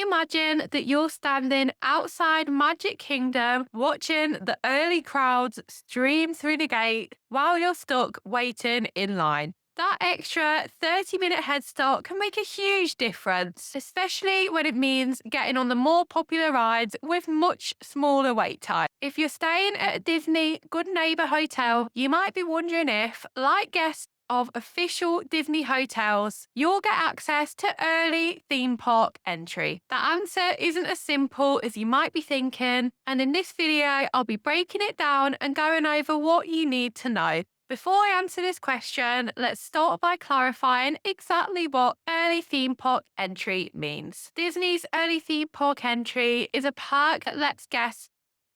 imagine that you're standing outside Magic Kingdom watching the early crowds stream through the gate while you're stuck waiting in line. That extra 30-minute head start can make a huge difference, especially when it means getting on the more popular rides with much smaller wait time. If you're staying at a Disney Good Neighbour hotel, you might be wondering if, like guests of official Disney hotels, you'll get access to early theme park entry. The answer isn't as simple as you might be thinking, and in this video, I'll be breaking it down and going over what you need to know. Before I answer this question, let's start by clarifying exactly what early theme park entry means. Disney's early theme park entry is a perk that lets guests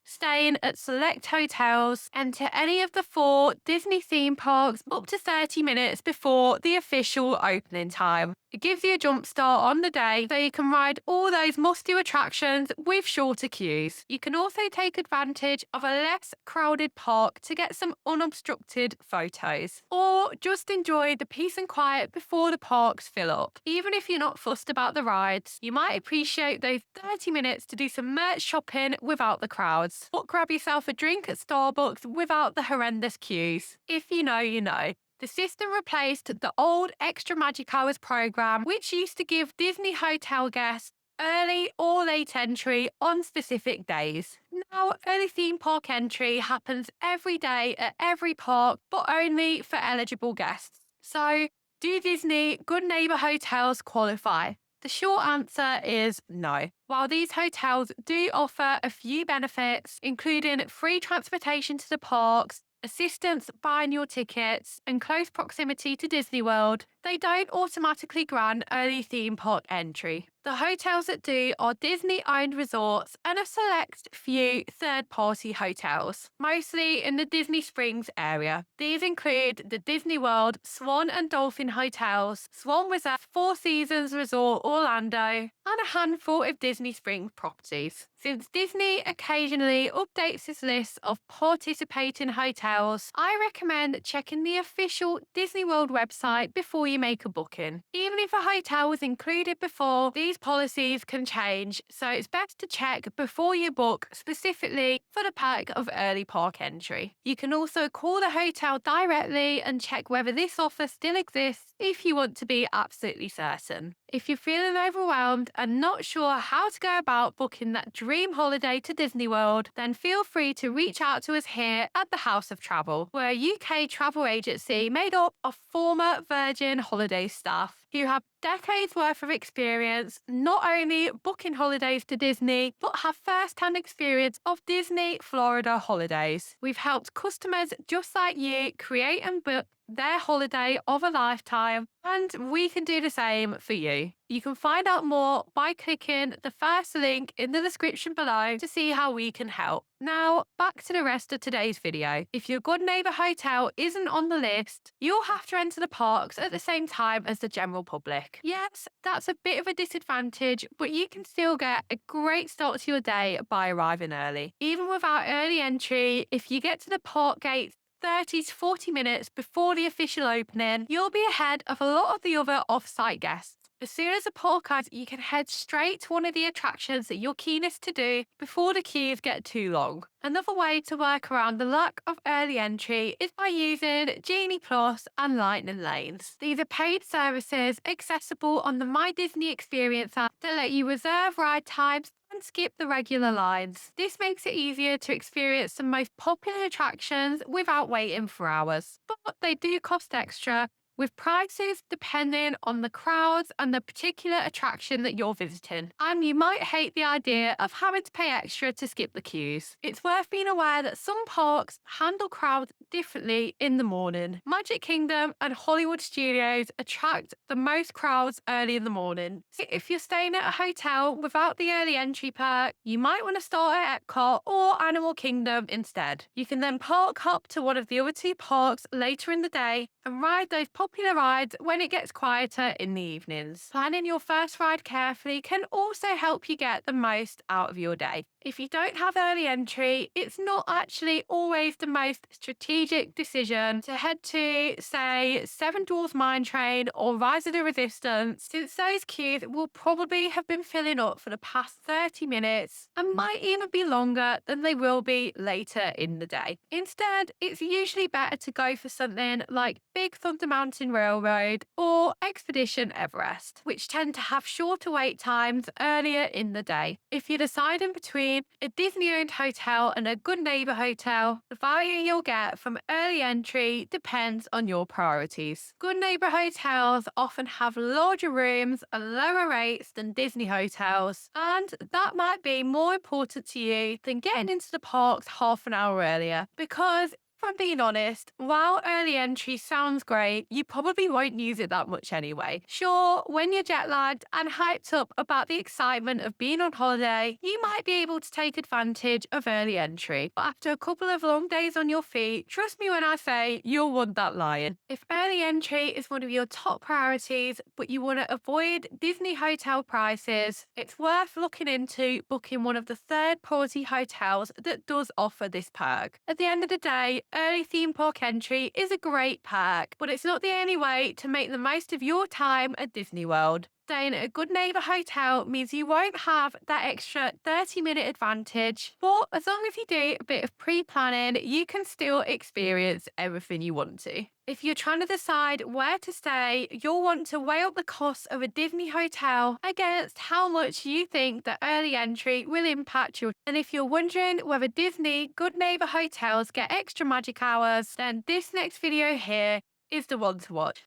staying at select hotels enter any of the 4 Disney theme parks up to 30 minutes before the official opening time. It gives you a jump start on the day so you can ride all those must-do attractions with shorter queues. You can also take advantage of a less crowded park to get some unobstructed photos, or just enjoy the peace and quiet before the parks fill up. Even if you're not fussed about the rides, you might appreciate those 30 minutes to do some merch shopping without the crowds, or grab yourself a drink at Starbucks without the horrendous queues. If you know, you know. The system replaced the old Extra Magic Hours program, which used to give Disney hotel guests early or late entry on specific days. Now, early theme park entry happens every day at every park, but only for eligible guests. So, do Disney Good Neighbour hotels qualify? The short answer is no. While these hotels do offer a few benefits, including free transportation to the parks, assistance buying your tickets, and close proximity to Disney World, they don't automatically grant early theme park entry. The hotels that do are Disney-owned resorts and a select few third-party hotels, mostly in the Disney Springs area. These include the Disney World, Swan and Dolphin hotels, Swan Reserve, Four Seasons Resort Orlando, and a handful of Disney Springs properties. Since Disney occasionally updates its list of participating hotels, I recommend checking the official Disney World website before you make a booking. Even if a hotel was included before, these policies can change, so it's best to check before you book, specifically for the perk of early park entry. You can also call the hotel directly and check whether this offer still exists if you want to be absolutely certain. If you're feeling overwhelmed and not sure how to go about booking that dream holiday to Disney World, then feel free to reach out to us here at the House of Travel. We're a UK travel agency made up of former Virgin Holidays staff who have decades worth of experience not only booking holidays to Disney, but have first-hand experience of Disney Florida holidays. We've helped customers just like you create and book their holiday of a lifetime, and we can do the same for you. You can find out more by clicking the first link in the description below to see how we can help. Now, back to the rest of today's video. If your Good Neighbour hotel isn't on the list, you'll have to enter the parks at the same time as the general public. Yes, that's a bit of a disadvantage, but you can still get a great start to your day by arriving early. Even without early entry, if you get to the park gates 30 to 40 minutes before the official opening, you'll be ahead of a lot of the other off-site guests. As soon as the park opens, you can head straight to one of the attractions that you're keenest to do before the queues get too long. Another way to work around the lack of early entry is by using Genie Plus and Lightning Lanes. These are paid services accessible on the My Disney Experience app that let you reserve ride times and skip the regular lines. This makes it easier to experience the most popular attractions without waiting for hours. But they do cost extra, with prices depending on the crowds and the particular attraction that you're visiting. And you might hate the idea of having to pay extra to skip the queues. It's worth being aware that some parks handle crowds differently in the morning. Magic Kingdom and Hollywood Studios attract the most crowds early in the morning. So if you're staying at a hotel without the early entry perk, you might want to start at EPCOT or Animal Kingdom instead. You can then park up to one of the other 2 parks later in the day and ride those popular rides when it gets quieter in the evenings. Planning your first ride carefully can also help you get the most out of your day. If you don't have early entry, it's not actually always the most strategic decision to head to, say, Seven Dwarfs Mine Train or Rise of the Resistance, since those queues will probably have been filling up for the past 30 minutes and might even be longer than they will be later in the day. Instead, it's usually better to go for something like Big Thunder Mountain Railroad or Expedition Everest, which tend to have shorter wait times earlier in the day. If you decide in between a Disney owned hotel and a Good Neighbour hotel, the value you'll get from early entry depends on your priorities. Good Neighbour hotels often have larger rooms and lower rates than Disney hotels, and that might be more important to you than getting into the parks half an hour earlier. Because if I'm being honest, while early entry sounds great, you probably won't use it that much anyway. Sure, when you're jet lagged and hyped up about the excitement of being on holiday, you might be able to take advantage of early entry. But after a couple of long days on your feet, trust me when I say you'll want that lion. If early entry is one of your top priorities, but you want to avoid Disney hotel prices, it's worth looking into booking one of the third-party hotels that does offer this perk. At the end of the day, early theme park entry is a great perk, but it's not the only way to make the most of your time at Disney World. Staying at a Good Neighbour hotel means you won't have that extra 30-minute advantage, but as long as you do a bit of pre-planning, you can still experience everything you want to. If you're trying to decide where to stay, you'll want to weigh up the cost of a Disney hotel against how much you think the early entry will impact you. And if you're wondering whether Disney Good Neighbour hotels get extra magic hours, then this next video here is the one to watch.